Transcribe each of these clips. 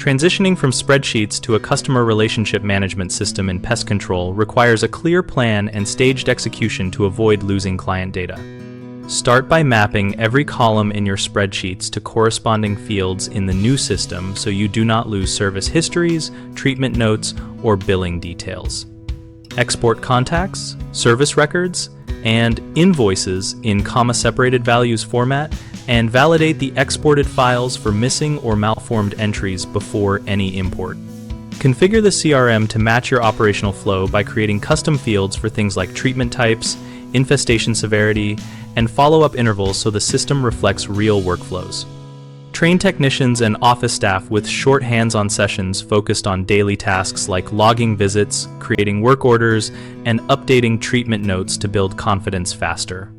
Transitioning from spreadsheets to a customer relationship management system in pest control requires a clear plan and staged execution to avoid losing client data. Start by mapping every column in your spreadsheets to corresponding fields in the new system so you do not lose service histories, treatment notes, or billing details. Export contacts, service records, and invoices in comma-separated values format, and validate the exported files for missing or malformed entries before any import. Configure the CRM to match your operational flow by creating custom fields for things like treatment types, infestation severity, and follow-up intervals so the system reflects real workflows. Train technicians and office staff with short hands-on sessions focused on daily tasks like logging visits, creating work orders, and updating treatment notes to build confidence faster.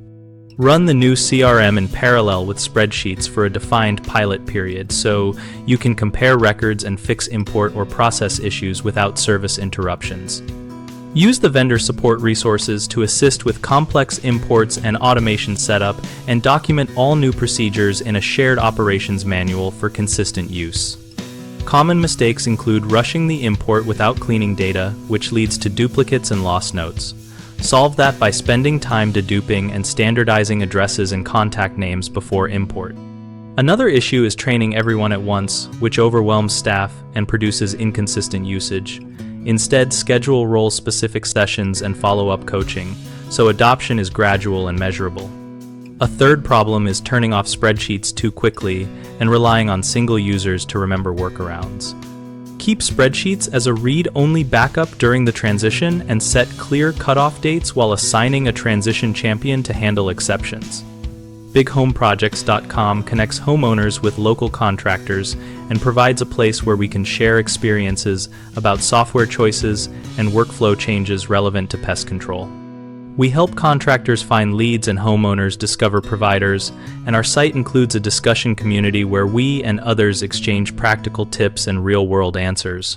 Run the new CRM in parallel with spreadsheets for a defined pilot period so you can compare records and fix import or process issues without service interruptions. Use the vendor support resources to assist with complex imports and automation setup, and document all new procedures in a shared operations manual for consistent use. Common mistakes include rushing the import without cleaning data, which leads to duplicates and lost notes. Solve that by spending time deduping and standardizing addresses and contact names before import. Another issue is training everyone at once, which overwhelms staff and produces inconsistent usage. Instead, schedule role-specific sessions and follow-up coaching, so adoption is gradual and measurable. A third problem is turning off spreadsheets too quickly and relying on single users to remember workarounds. Keep spreadsheets as a read-only backup during the transition and set clear cutoff dates while assigning a transition champion to handle exceptions. BigHomeProjects.com connects homeowners with local contractors and provides a place where we can share experiences about software choices and workflow changes relevant to pest control. We help contractors find leads and homeowners discover providers, and our site includes a discussion community where we and others exchange practical tips and real-world answers.